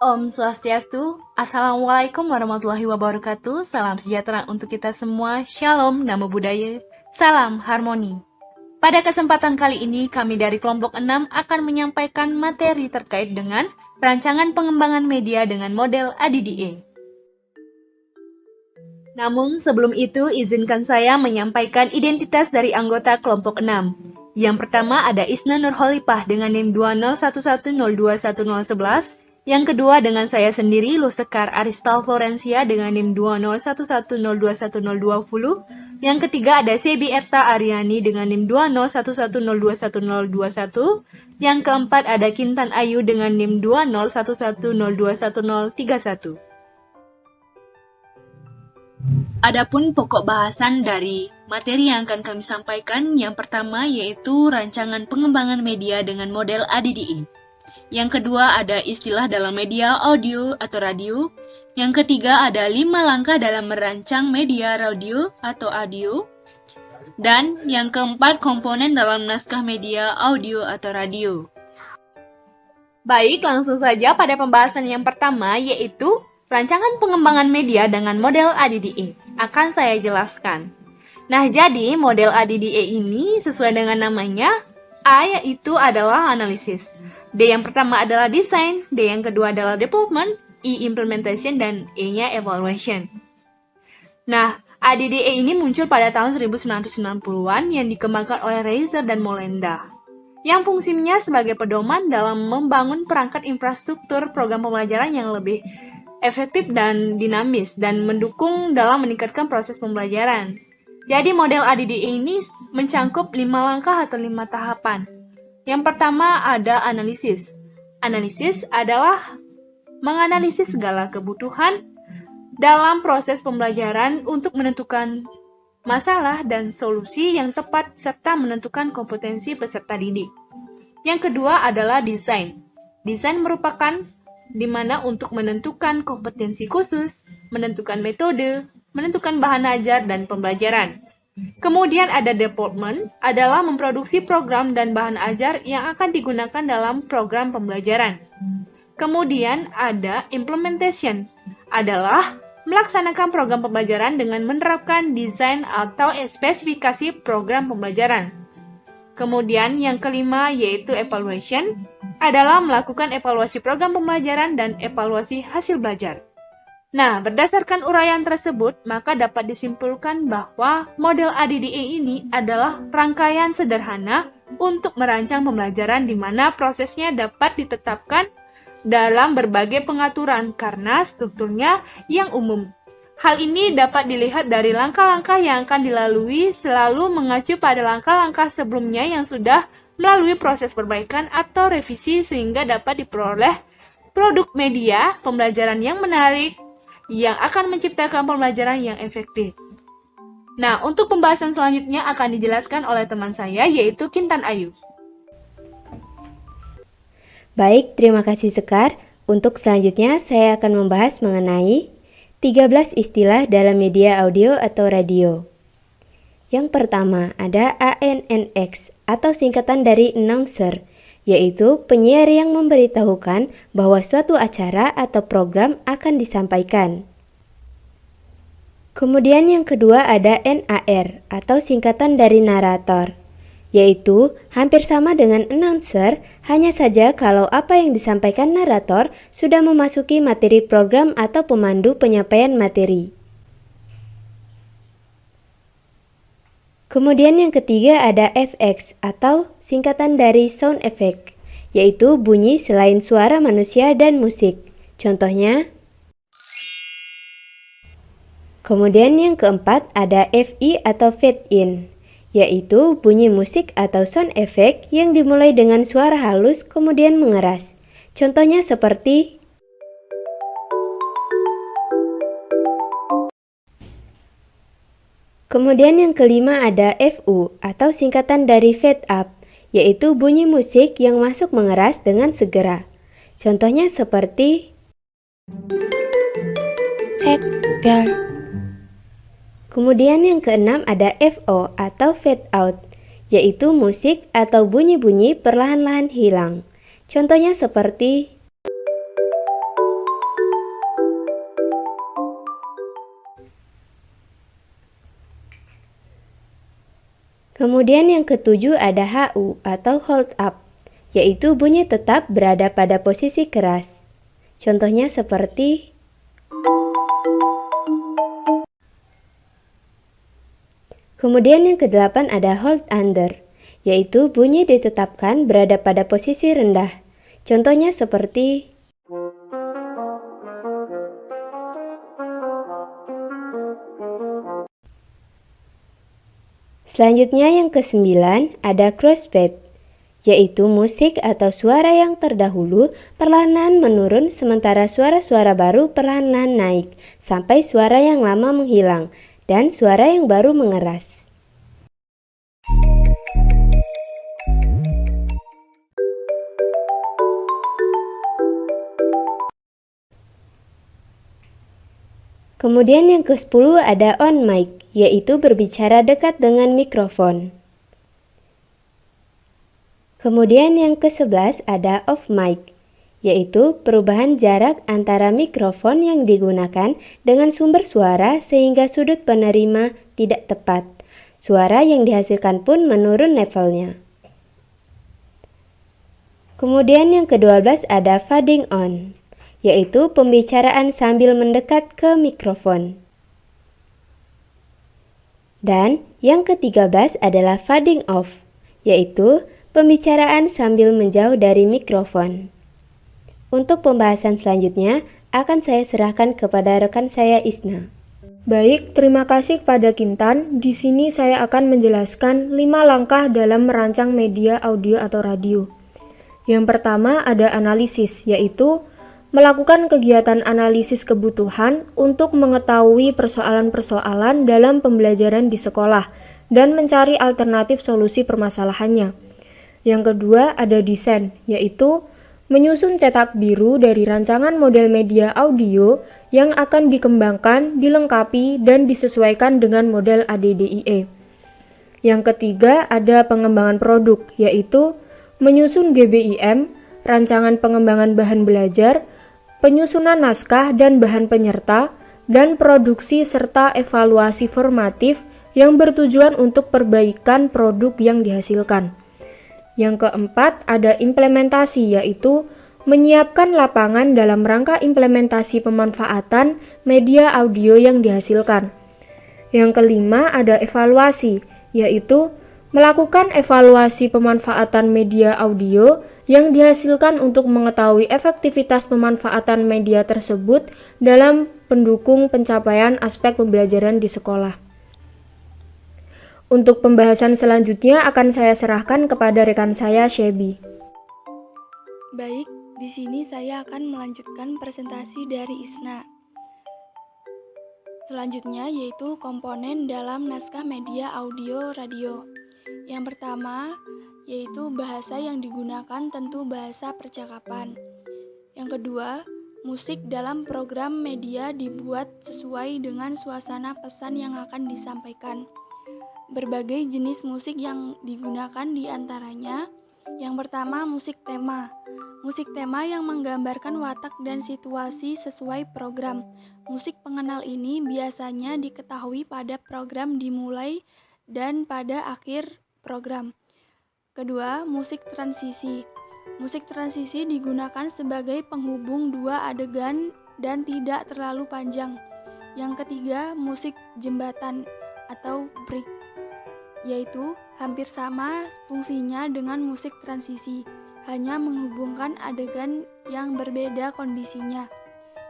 Om Swastiastu, Assalamualaikum warahmatullahi wabarakatuh, salam sejahtera untuk kita semua, Shalom, Namo Buddhaya, salam harmoni. Pada kesempatan kali ini, kami dari kelompok 6 akan menyampaikan materi terkait dengan rancangan pengembangan media dengan model ADDA. Namun, sebelum itu, izinkan saya menyampaikan identitas dari anggota kelompok 6. Yang pertama ada Isna Nurholipah dengan NIM 201102111. Yang kedua dengan saya sendiri, Lusekar Aristal Florencia dengan NIM 20110211020. Yang ketiga ada Sebi Erta Ariani dengan NIM 20110211021. Yang keempat ada Kintan Ayu dengan NIM 20110211031. Adapun pokok bahasan dari materi yang akan kami sampaikan, yang pertama yaitu rancangan pengembangan media dengan model ADDA. Yang kedua ada istilah dalam media audio atau radio. Yang ketiga ada 5 langkah dalam merancang media radio atau audio. Dan yang keempat komponen dalam naskah media audio atau radio. Baik, langsung saja pada pembahasan yang pertama yaitu rancangan pengembangan media dengan model ADDA. Akan saya jelaskan. Nah, jadi model ADDA ini sesuai dengan namanya, A yaitu adalah analisis, D yang pertama adalah desain, D yang kedua adalah development, I implementation, dan E-nya evaluation. Nah, ADDA ini muncul pada tahun 1990-an yang dikembangkan oleh Reiser dan Molenda, yang fungsinya sebagai pedoman dalam membangun perangkat infrastruktur program pembelajaran yang lebih efektif dan dinamis, dan mendukung dalam meningkatkan proses pembelajaran. Jadi model ADDA ini mencangkup 5 langkah atau 5 tahapan. Yang pertama ada analisis. Analisis adalah menganalisis segala kebutuhan dalam proses pembelajaran untuk menentukan masalah dan solusi yang tepat serta menentukan kompetensi peserta didik. Yang kedua adalah desain. Desain merupakan di mana untuk menentukan kompetensi khusus, menentukan metode, menentukan bahan ajar dan pembelajaran. Kemudian ada development, adalah memproduksi program dan bahan ajar yang akan digunakan dalam program pembelajaran. Kemudian ada implementation, adalah melaksanakan program pembelajaran dengan menerapkan desain atau spesifikasi program pembelajaran. Kemudian yang kelima yaitu evaluation, adalah melakukan evaluasi program pembelajaran dan evaluasi hasil belajar. Nah, berdasarkan uraian tersebut, maka dapat disimpulkan bahwa model ADDA ini adalah rangkaian sederhana untuk merancang pembelajaran di mana prosesnya dapat ditetapkan dalam berbagai pengaturan karena strukturnya yang umum. Hal ini dapat dilihat dari langkah-langkah yang akan dilalui selalu mengacu pada langkah-langkah sebelumnya yang sudah melalui proses perbaikan atau revisi sehingga dapat diperoleh produk media pembelajaran yang menarik yang akan menciptakan pembelajaran yang efektif. Nah, untuk pembahasan selanjutnya akan dijelaskan oleh teman saya yaitu Kintan Ayu. Baik, terima kasih Sekar. Untuk selanjutnya saya akan membahas mengenai 13 istilah dalam media audio atau radio. Yang pertama ada ANNX atau singkatan dari announcer, yaitu penyiar yang memberitahukan bahwa suatu acara atau program akan disampaikan. Kemudian yang kedua ada NAR atau singkatan dari narator, yaitu hampir sama dengan announcer, hanya saja kalau apa yang disampaikan narator sudah memasuki materi program atau pemandu penyampaian materi. Kemudian yang ketiga ada FX atau singkatan dari sound effect, yaitu bunyi selain suara manusia dan musik. Contohnya. Kemudian yang keempat ada FI atau fade in, yaitu bunyi musik atau sound effect yang dimulai dengan suara halus kemudian mengeras. Contohnya seperti Kemudian yang kelima ada FU atau singkatan dari fade up, yaitu bunyi musik yang masuk mengeras dengan segera. Contohnya seperti set bell. Kemudian yang keenam ada FO atau fade out, yaitu musik atau bunyi-bunyi perlahan-lahan hilang. Contohnya seperti Kemudian yang ketujuh ada HU atau hold up, yaitu bunyi tetap berada pada posisi keras. Contohnya seperti Kemudian yang kedelapan ada hold under, yaitu bunyi ditetapkan berada pada posisi rendah. Contohnya seperti Selanjutnya yang kesembilan ada crossfade, yaitu musik atau suara yang terdahulu perlahan menurun sementara suara-suara baru perlahan naik sampai suara yang lama menghilang dan suara yang baru mengeras. Kemudian yang ke-10 ada on mic, yaitu berbicara dekat dengan mikrofon. Kemudian yang ke-11 ada off mic, yaitu perubahan jarak antara mikrofon yang digunakan dengan sumber suara sehingga sudut penerima tidak tepat. Suara yang dihasilkan pun menurun levelnya. Kemudian yang ke-12 ada fading on, yaitu pembicaraan sambil mendekat ke mikrofon. Dan yang ke-13 adalah fading off, yaitu pembicaraan sambil menjauh dari mikrofon. Untuk pembahasan selanjutnya akan saya serahkan kepada rekan saya Isna. Baik, terima kasih kepada Kintan. Di sini saya akan menjelaskan 5 langkah dalam merancang media audio atau radio. Yang pertama ada analisis, yaitu melakukan kegiatan analisis kebutuhan untuk mengetahui persoalan-persoalan dalam pembelajaran di sekolah dan mencari alternatif solusi permasalahannya. Yang kedua ada desain, yaitu menyusun cetak biru dari rancangan model media audio yang akan dikembangkan, dilengkapi, dan disesuaikan dengan model ADDIE. Yang ketiga ada pengembangan produk, yaitu menyusun GBIM, rancangan pengembangan bahan belajar, penyusunan naskah dan bahan penyerta, dan produksi serta evaluasi formatif yang bertujuan untuk perbaikan produk yang dihasilkan. Yang keempat ada implementasi, yaitu menyiapkan lapangan dalam rangka implementasi pemanfaatan media audio yang dihasilkan. Yang kelima ada evaluasi, yaitu melakukan evaluasi pemanfaatan media audio yang dihasilkan untuk mengetahui efektivitas pemanfaatan media tersebut dalam pendukung pencapaian aspek pembelajaran di sekolah. Untuk pembahasan selanjutnya akan saya serahkan kepada rekan saya, Shebi. Baik, di sini saya akan melanjutkan presentasi dari Isna. Selanjutnya yaitu komponen dalam naskah media audio radio. Yang pertama yaitu bahasa yang digunakan tentu bahasa percakapan. Yang kedua, musik dalam program media dibuat sesuai dengan suasana pesan yang akan disampaikan. Berbagai jenis musik yang digunakan diantaranya, yang pertama musik tema. Musik tema yang menggambarkan watak dan situasi sesuai program. Musik pengenal ini biasanya diketahui pada program dimulai dan pada akhir program. Kedua, musik transisi. Musik transisi digunakan sebagai penghubung dua adegan dan tidak terlalu panjang. Yang ketiga, musik jembatan atau break, yaitu hampir sama fungsinya dengan musik transisi, hanya menghubungkan adegan yang berbeda kondisinya.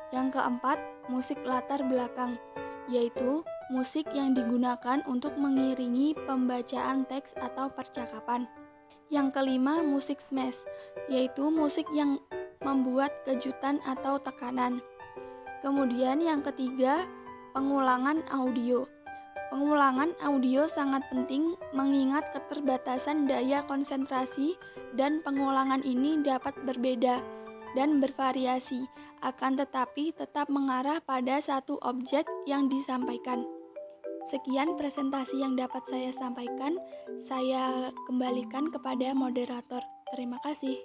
Yang keempat, musik latar belakang, yaitu musik yang digunakan untuk mengiringi pembacaan teks atau percakapan. Yang kelima, musik smash, yaitu musik yang membuat kejutan atau tekanan. Kemudian yang ketiga, pengulangan audio. Pengulangan audio sangat penting mengingat keterbatasan daya konsentrasi dan pengulangan ini dapat berbeda dan bervariasi, akan tetapi tetap mengarah pada satu objek yang disampaikan. Sekian presentasi yang dapat saya sampaikan. Saya kembalikan kepada moderator. Terima kasih.